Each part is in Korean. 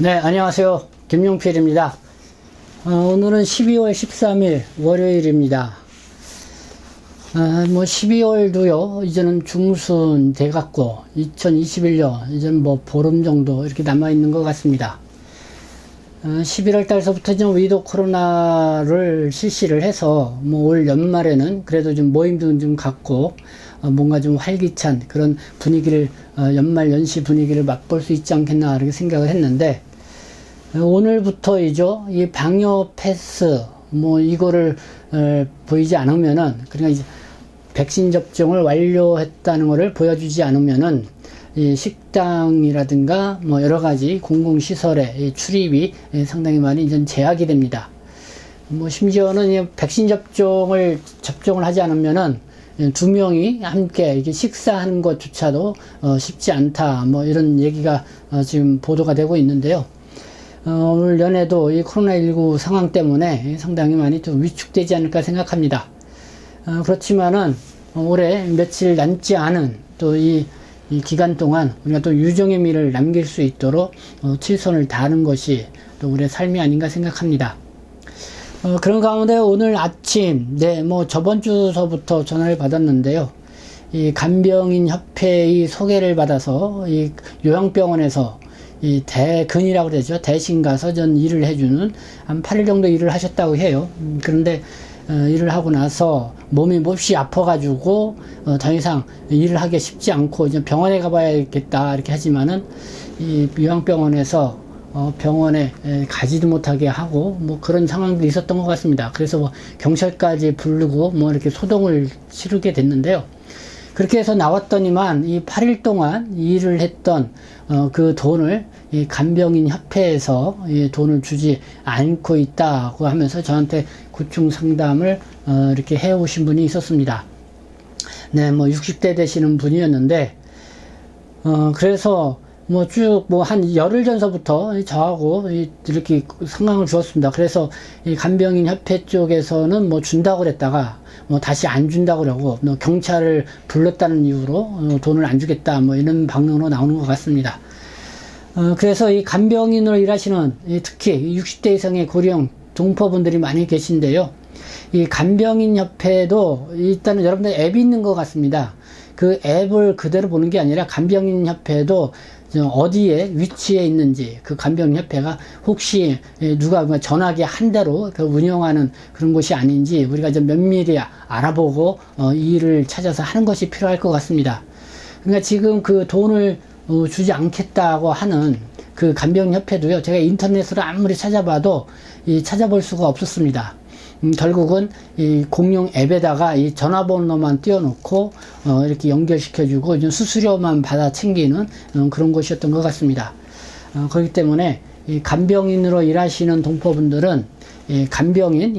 네, 안녕하세요. 김용필입니다. 오늘은 12월 13일 월요일입니다. 12월도요, 이제는 중순 돼갖고, 2021년, 이제는 보름 정도 이렇게 남아있는 것 같습니다. 11월 달서부터 좀 위드 코로나를 실시를 해서, 올 연말에는 그래도 좀 모임도 좀 갖고, 뭔가 좀 활기찬 그런 분위기를, 연말 연시 분위기를 맛볼 수 있지 않겠나, 이렇게 생각을 했는데, 오늘부터이죠. 이 방역 패스, 이거를, 보이지 않으면은, 그러니까 이제 백신 접종을 완료했다는 것을 보여주지 않으면은, 이 식당이라든가, 여러 가지 공공시설의 출입이 상당히 많이 이제 제약이 됩니다. 심지어는 이 백신 접종을 하지 않으면은, 두 명이 함께 이렇게 식사하는 것조차도, 쉽지 않다. 이런 얘기가, 지금 보도가 되고 있는데요. 올 연에도 이 코로나19 상황 때문에 상당히 많이 좀 위축되지 않을까 생각합니다. 그렇지만은 올해 며칠 남지 않은 또 이 기간 동안 우리가 또 유종의 미를 남길 수 있도록 최선을 다하는 것이 또 우리의 삶이 아닌가 생각합니다. 그런 가운데 오늘 아침, 저번 주서부터 전화를 받았는데요. 이 간병인 협회의 소개를 받아서 이 요양병원에서 이 대근이라고 그러죠. 대신 가서 전 일을 해주는 한 8일 정도 일을 하셨다고 해요. 그런데 일을 하고 나서 몸이 몹시 아파가지고 더 이상 일을 하기 쉽지 않고 이제 병원에 가봐야겠다 이렇게 하지만은 이 요양병원에서 병원에 가지도 못하게 하고 그런 상황도 있었던 것 같습니다. 그래서 경찰까지 부르고 이렇게 소동을 치르게 됐는데요. 그렇게 해서 나왔더니만 이 8일 동안 일을 했던 그 돈을 이 간병인 협회에서 이 돈을 주지 않고 있다고 하면서 저한테 구충 상담을 이렇게 해오신 분이 있었습니다. 네, 60대 되시는 분이었는데 그래서 쭉 한 열흘 전서부터 저하고 이렇게 상황을 주었습니다. 그래서 이 간병인 협회 쪽에서는 준다고 그랬다가 다시 안 준다고 그러고 경찰을 불렀다는 이유로 돈을 안 주겠다 이런 방향으로 나오는 것 같습니다. 그래서 이 간병인으로 일하시는 특히 60대 이상의 고령 동포분들이 많이 계신데요. 이 간병인 협회도 일단은 여러분들 앱이 있는 것 같습니다. 그 앱을 그대로 보는 게 아니라 간병인 협회도 어디에 위치해 있는지 그 간병인 협회가 혹시 누가 전화기 한 대로 운영하는 그런 곳이 아닌지 우리가 좀 면밀히 알아보고 이 일을 찾아서 하는 것이 필요할 것 같습니다. 그러니까 지금 그 돈을 주지 않겠다고 하는 그 간병인 협회도요. 제가 인터넷으로 아무리 찾아봐도 찾아볼 수가 없었습니다. 결국은 이 공용 앱에다가 이 전화번호만 띄워놓고 이렇게 연결시켜주고 이제 수수료만 받아 챙기는 그런 곳이었던 것 같습니다. 그렇기 때문에 이 간병인으로 일하시는 동포분들은 이 간병인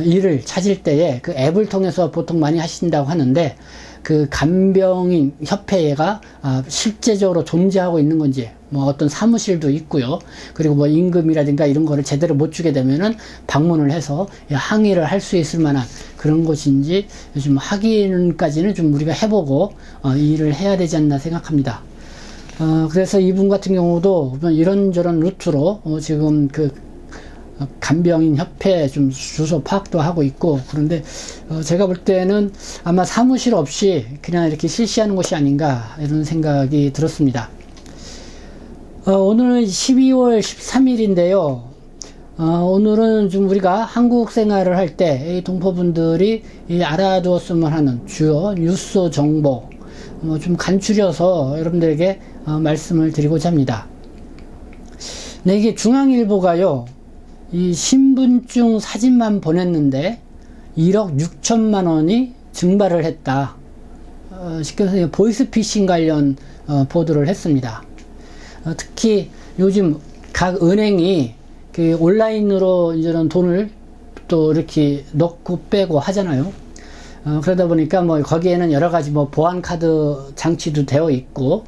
일을 찾을 때에 그 앱을 통해서 보통 많이 하신다고 하는데 그 간병인 협회가 실제적으로 존재하고 있는 건지 어떤 사무실도 있고요. 그리고 임금이라든가 이런 거를 제대로 못 주게 되면은 방문을 해서 항의를 할 수 있을 만한 그런 곳인지 좀 확인까지는 좀 우리가 해보고 이 일을 해야 되지 않나 생각합니다. 그래서 이분 같은 경우도 이런저런 루트로 지금 그 간병인 협회 좀 주소 파악도 하고 있고 그런데 제가 볼 때는 아마 사무실 없이 그냥 이렇게 실시하는 것이 아닌가 이런 생각이 들었습니다. 오늘은 12월 13일인데요. 오늘은 좀 우리가 한국 생활을 할 때 동포분들이 알아두었으면 하는 주요 뉴스 정보 좀 간추려서 여러분들에게 말씀을 드리고자 합니다. 네, 이게 중앙일보가요. 이 신분증 사진만 보냈는데 1억 6천만 원이 증발을 했다. 쉽게 말해서 보이스피싱 관련 보도를 했습니다. 특히 요즘 각 은행이 그 온라인으로 이런 돈을 또 이렇게 넣고 빼고 하잖아요. 그러다 보니까 거기에는 여러 가지 보안 카드 장치도 되어 있고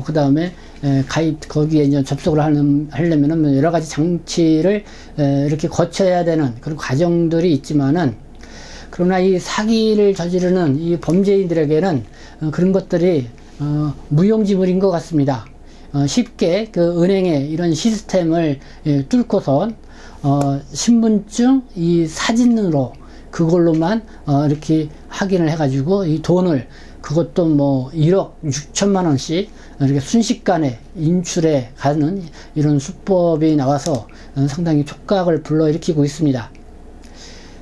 그 다음에 가입 거기에 이제 접속을 하려면은 여러 가지 장치를 이렇게 거쳐야 되는 그런 과정들이 있지만은 그러나 이 사기를 저지르는 이 범죄인들에게는 그런 것들이 무용지물인 것 같습니다. 쉽게 그 은행의 이런 시스템을 뚫고선 신분증 이 사진으로 그걸로만 이렇게 확인을 해가지고 이 돈을 그것도 뭐 1억 6천만 원씩 이렇게 순식간에 인출해 가는 이런 수법이 나와서 상당히 촉각을 불러일으키고 있습니다.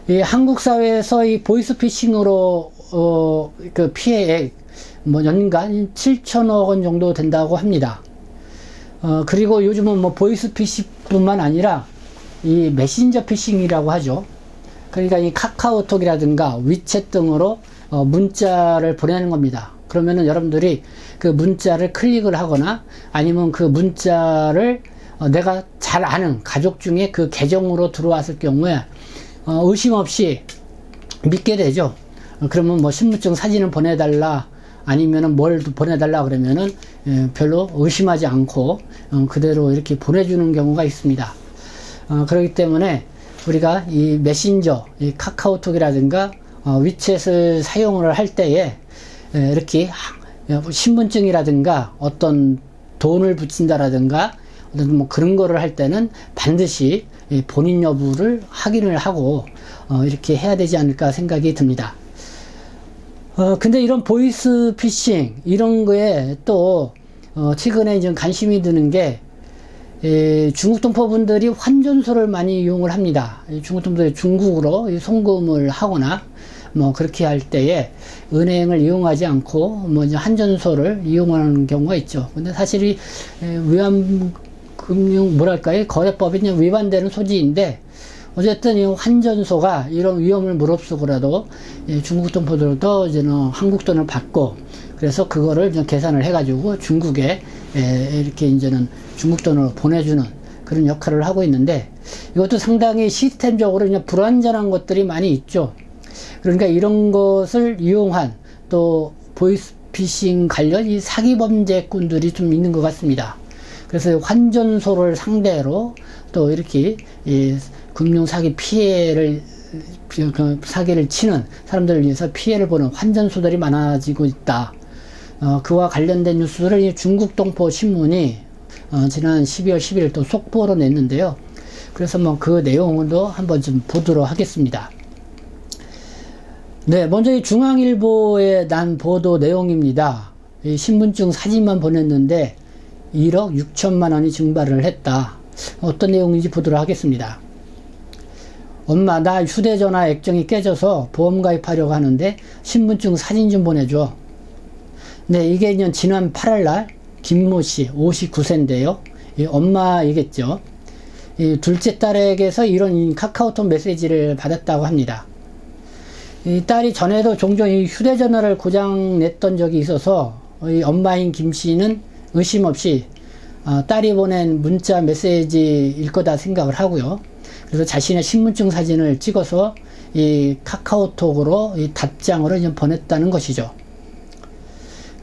이 한국 사회에서 이 보이스피싱으로 그 피해액 뭐 연간 7천억 원 정도 된다고 합니다. 그리고 요즘은 뭐 보이스피싱뿐만 아니라 이 메신저 피싱이라고 하죠. 그러니까 이 카카오톡이라든가 위챗 등으로 문자를 보내는 겁니다. 그러면은 여러분들이 그 문자를 클릭을 하거나 아니면 그 문자를 내가 잘 아는 가족 중에 그 계정으로 들어왔을 경우에 의심 없이 믿게 되죠. 그러면 뭐 신분증 사진을 보내달라 아니면은 뭘 보내달라 그러면은 별로 의심하지 않고 그대로 이렇게 보내주는 경우가 있습니다. 그렇기 때문에 우리가 이 메신저, 이 카카오톡이라든가 위챗을 사용을 할 때에 이렇게 신분증이라든가 어떤 돈을 붙인다라든가 어떤 뭐 그런 거를 할 때는 반드시 본인 여부를 확인을 하고 이렇게 해야 되지 않을까 생각이 듭니다. 근데 이런 보이스 피싱 이런 거에 또 최근에 좀 관심이 드는 게 중국 동포분들이 환전소를 많이 이용을 합니다. 중국 동포들이 중국으로 송금을 하거나 뭐 그렇게 할 때에 은행을 이용하지 않고 뭐 이제 환전소를 이용하는 경우가 있죠. 근데 사실 이 위안금융 뭐랄까요 거래법이 그냥 위반되는 소지인데 어쨌든 이 환전소가 이런 위험을 무릅쓰고라도 중국 동포들도 이제는 한국 돈을 받고 그래서 그거를 계산을 해가지고 중국에 이렇게 이제는 중국 돈으로 보내주는 그런 역할을 하고 있는데 이것도 상당히 시스템적으로 그냥 불완전한 것들이 많이 있죠. 그러니까 이런 것을 이용한 또 보이스피싱 관련 이 사기범죄꾼들이 좀 있는 것 같습니다. 그래서 환전소를 상대로 또 이렇게 금융사기 피해를 사기를 치는 사람들을 위해서 피해를 보는 환전소들이 많아지고 있다. 그와 관련된 뉴스를 중국 동포 신문이 지난 12월 11일 또 속보로 냈는데요. 그래서 뭐 그 내용도 한번 좀 보도록 하겠습니다. 네, 먼저 이 중앙일보의 난 보도 내용입니다. 이 신분증 사진만 보냈는데 1억 6천만 원이 증발을 했다. 어떤 내용인지 보도록 하겠습니다. 엄마, 나 휴대전화 액정이 깨져서 보험 가입하려고 하는데 신분증 사진 좀 보내줘. 네, 이게 지난 8월날 김모 씨 59세인데요. 엄마이겠죠. 이 둘째 딸에게서 이런 카카오톡 메시지를 받았다고 합니다. 이 딸이 전에도 종종 이 휴대전화를 고장 냈던 적이 있어서 이 엄마인 김 씨는 의심 없이 딸이 보낸 문자 메시지일 거다 생각을 하고요. 그래서 자신의 신분증 사진을 찍어서 이 카카오톡으로 이 답장으로 좀 보냈다는 것이죠.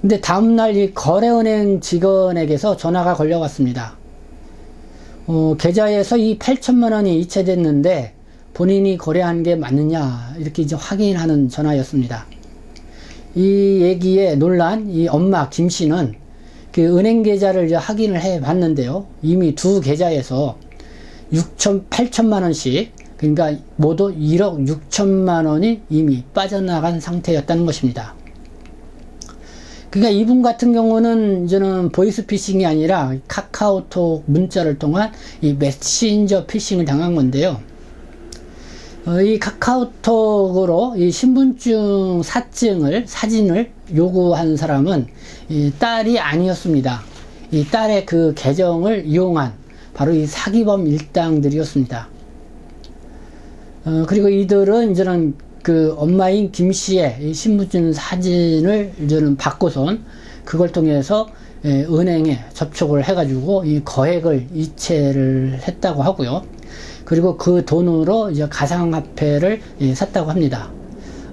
근데 다음날 이 거래은행 직원에게서 전화가 걸려왔습니다. 계좌에서 이 8천만 원이 이체됐는데 본인이 거래한 게 맞느냐 이렇게 이제 확인하는 전화였습니다. 이 얘기에 놀란 이 엄마 김 씨는 그 은행 계좌를 이제 확인을 해 봤는데요. 이미 두 계좌에서 8천만 원씩 그러니까 모두 1억 6천만 원이 이미 빠져나간 상태였다는 것입니다. 그러니까 이분 같은 경우는 이제는 보이스피싱이 아니라 카카오톡 문자를 통한 이 메신저 피싱을 당한 건데요. 이 카카오톡으로 이 신분증 사진을 요구한 사람은 이 딸이 아니었습니다. 이 딸의 그 계정을 이용한 바로 이 사기범 일당들이었습니다. 그리고 이들은 이제는 그 엄마인 김 씨의 이 신분증 사진을 이제는 받고선 그걸 통해서 은행에 접촉을 해가지고 이 거액을 이체를 했다고 하고요. 그리고 그 돈으로 이제 가상화폐를 샀다고 합니다.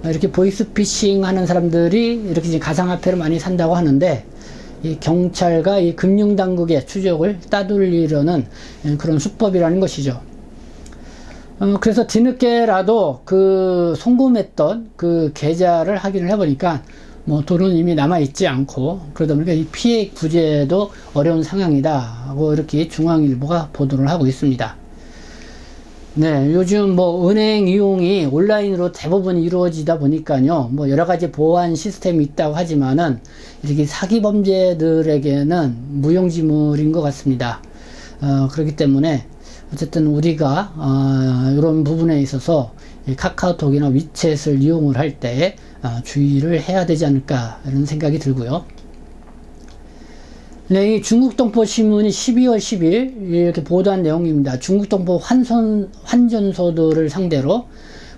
이렇게 보이스피싱 하는 사람들이 이렇게 이제 가상화폐를 많이 산다고 하는데 이 경찰과 이 금융당국의 추적을 따돌리려는 그런 수법이라는 것이죠. 그래서 뒤늦게라도 그 송금했던 그 계좌를 확인을 해보니까 뭐 돈은 이미 남아있지 않고 그러다 보니까 이 피해 구제도 어려운 상황이다 하고 이렇게 중앙일보가 보도를 하고 있습니다. 네, 요즘 뭐 은행 이용이 온라인으로 대부분 이루어지다 보니까요, 뭐 여러 가지 보안 시스템이 있다고 하지만은 이렇게 사기 범죄들에게는 무용지물인 것 같습니다. 그렇기 때문에 어쨌든 우리가 이런 부분에 있어서 이 카카오톡이나 위챗을 이용을 할 때 주의를 해야 되지 않을까 이런 생각이 들고요. 네, 이 중국동포신문이 12월 10일 이렇게 보도한 내용입니다. 중국동포 환전소들을 상대로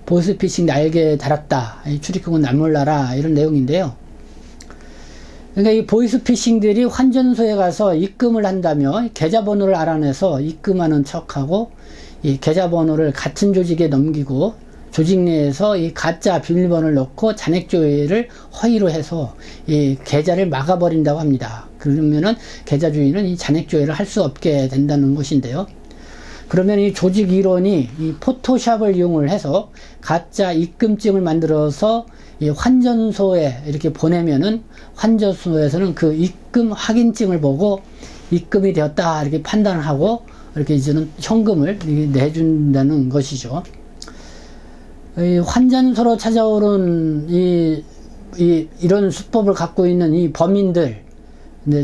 보이스피싱 날개 달았다. 출입국은 나몰라라 이런 내용인데요. 그러니까 이 보이스피싱들이 환전소에 가서 입금을 한다며 계좌번호를 알아내서 입금하는 척하고 이 계좌번호를 같은 조직에 넘기고 조직 내에서 이 가짜 비밀번호를 넣고 잔액조회를 허위로 해서 이 계좌를 막아버린다고 합니다. 그러면은 계좌 주인은 이 잔액조회를 할 수 없게 된다는 것인데요. 그러면 이 조직 일원이 이 포토샵을 이용을 해서 가짜 입금증을 만들어서 이 환전소에 이렇게 보내면은 환전소에서는 그 입금 확인증을 보고 입금이 되었다 이렇게 판단을 하고 이렇게 이제는 현금을 내준다는 것이죠. 이 환전소로 찾아오는 이런 수법을 갖고 있는 이 범인들,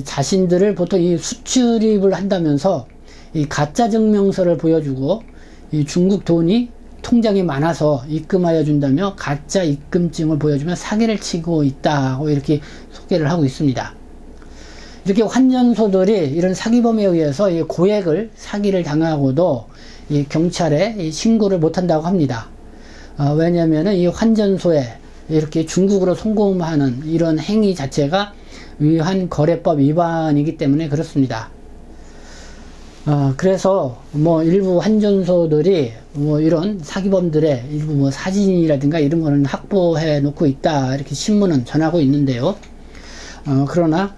자신들을 보통 이 수출입을 한다면서 이 가짜 증명서를 보여주고 이 중국 돈이 통장에 많아서 입금하여 준다며 가짜 입금증을 보여주며 사기를 치고 있다고 이렇게 소개를 하고 있습니다. 이렇게 환전소들이 이런 사기범에 의해서 이 고액을 사기를 당하고도 이 경찰에 신고를 못한다고 합니다. 왜냐하면 이 환전소에 이렇게 중국으로 송금하는 이런 행위 자체가 위한거래법 위반이기 때문에 그렇습니다. 그래서 뭐 일부 환전소들이 뭐 이런 사기범들의 일부 뭐 사진이라든가 이런 거는 확보해 놓고 있다 이렇게 신문은 전하고 있는데요. 그러나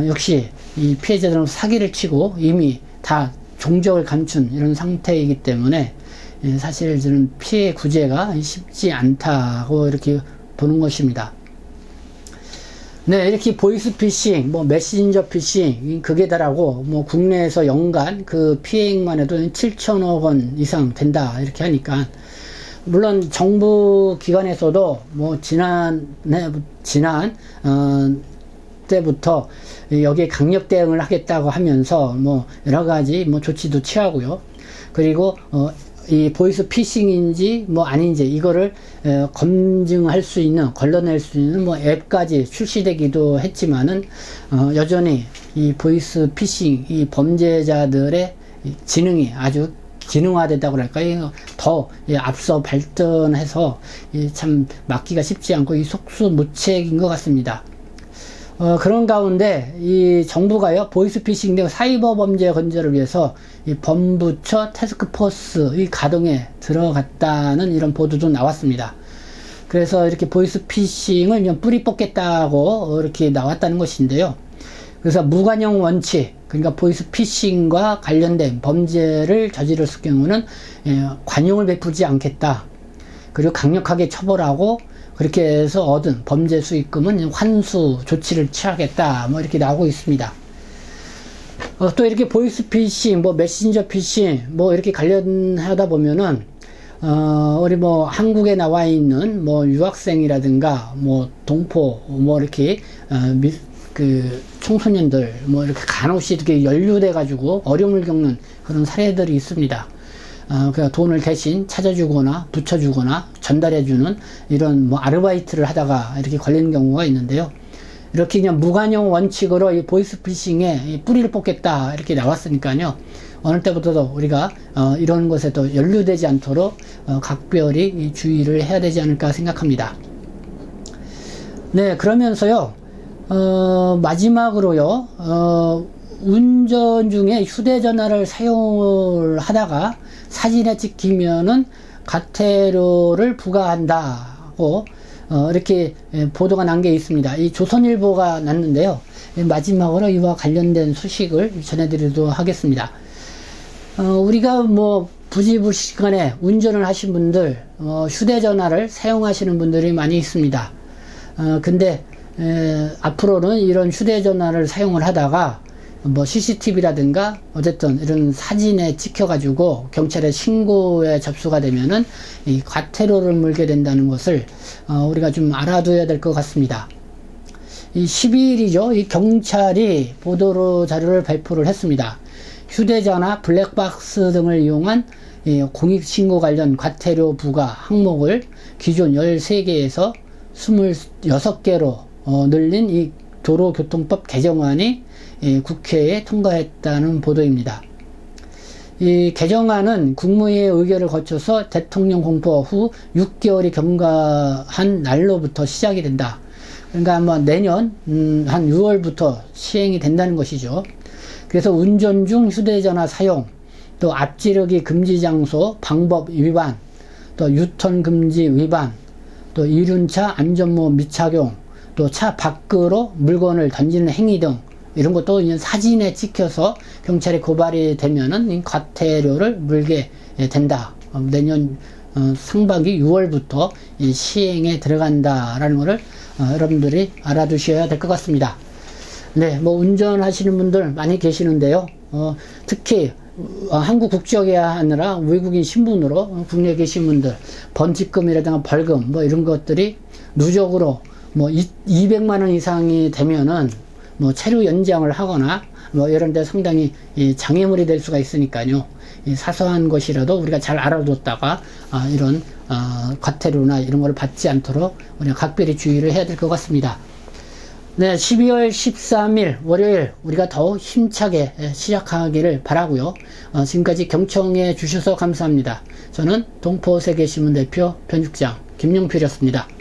역시 이 피해자들은 사기를 치고 이미 다 종적을 감춘 이런 상태이기 때문에 사실 저는 피해 구제가 쉽지 않다고 이렇게 보는 것입니다. 네, 이렇게 보이스피싱, 뭐 메신저 피싱, 극에 달하고 뭐 국내에서 연간 그 피해액만 해도 7천억 원 이상 된다 이렇게 하니까 물론 정부 기관에서도 뭐 지난 때부터 여기에 강력 대응을 하겠다고 하면서 뭐 여러 가지 뭐 조치도 취하고요. 그리고 이 보이스피싱인지 뭐 아닌지 이거를 검증할 수 있는, 걸러낼 수 있는 뭐 앱까지 출시되기도 했지만은 여전히 이 보이스피싱 이 범죄자들의 지능이 아주 기능화됐다고 할까요? 더 앞서 발전해서 참 막기가 쉽지 않고 이 속수무책인 것 같습니다. 그런 가운데 이 정부가요 보이스피싱 등 사이버 범죄 건재를 위해서 이 범부처 태스크포스 이 가동에 들어갔다는 이런 보도도 나왔습니다. 그래서 이렇게 보이스피싱을 그냥 뿌리 뽑겠다고 이렇게 나왔다는 것인데요. 그래서 무관용 원칙, 그러니까 보이스피싱과 관련된 범죄를 저질렀을 경우는 관용을 베푸지 않겠다. 그리고 강력하게 처벌하고 그렇게 해서 얻은 범죄 수익금은 환수 조치를 취하겠다 뭐 이렇게 나오고 있습니다. 또 이렇게 보이스피싱, 뭐 메신저 피싱 뭐 이렇게 관련하다 보면은 우리 뭐 한국에 나와 있는 뭐 유학생이라든가 뭐 동포 뭐 이렇게 그 청소년들 뭐 이렇게 간혹시 이렇게 연루돼 가지고 어려움을 겪는 그런 사례들이 있습니다. 그냥 돈을 대신 찾아주거나 붙여주거나 전달해주는 이런 뭐 아르바이트를 하다가 이렇게 걸리는 경우가 있는데요. 이렇게 그냥 무관용 원칙으로 이 보이스피싱에 뿌리를 뽑겠다 이렇게 나왔으니까요. 어느 때부터도 우리가 이런 것에도 연루되지 않도록 각별히 주의를 해야 되지 않을까 생각합니다. 네, 그러면서요. 마지막으로요. 운전 중에 휴대전화를 사용을 하다가 사진에 찍히면은 과태료를 부과한다고 이렇게 보도가 난 게 있습니다. 이 조선일보가 났는데요. 마지막으로 이와 관련된 소식을 전해드리도록 하겠습니다. 우리가 뭐 부지불식간에 운전을 하신 분들 휴대전화를 사용하시는 분들이 많이 있습니다. 근데 앞으로는 이런 휴대전화를 사용을 하다가 뭐 CCTV라든가 어쨌든 이런 사진에 찍혀가지고 경찰에 신고에 접수가 되면은 이 과태료를 물게 된다는 것을 우리가 좀 알아둬야 될 것 같습니다. 이 12일이죠. 이 경찰이 보도 자료를 발표를 했습니다. 휴대전화, 블랙박스 등을 이용한 공익신고 관련 과태료 부과 항목을 기존 13개에서 26개로 늘린 이 도로교통법 개정안이 국회에 통과했다는 보도입니다. 이 개정안은 국무회의 의결을 거쳐서 대통령 공포 후 6개월이 경과한 날로부터 시작이 된다. 그러니까 아마 내년 한 6월부터 시행이 된다는 것이죠. 그래서 운전 중 휴대전화 사용, 또 앞지르기 금지 장소 방법 위반, 또 유턴 금지 위반, 또 이륜차 안전모 미착용, 또 차 밖으로 물건을 던지는 행위 등 이런 것도 이제 사진에 찍혀서 경찰에 고발이 되면은 과태료를 물게 된다. 내년 상반기 6월부터 시행에 들어간다라는 것을 여러분들이 알아두셔야 될 것 같습니다. 네, 뭐 운전하시는 분들 많이 계시는데요. 특히 한국 국적이 아니라 외국인 신분으로 국내에 계신 분들 범칙금이라든가 벌금 뭐 이런 것들이 누적으로 뭐 200만 원 이상이 되면은 뭐 체류 연장을 하거나 뭐 이런 데 상당히 장애물이 될 수가 있으니까요. 사소한 것이라도 우리가 잘 알아뒀다가 이런 과태료나 이런 걸 받지 않도록 우리가 각별히 주의를 해야 될 것 같습니다. 네, 12월 13일 월요일 우리가 더 힘차게 시작하기를 바라고요. 지금까지 경청해 주셔서 감사합니다. 저는 동포세계신문 대표 편집장 김용필이었습니다.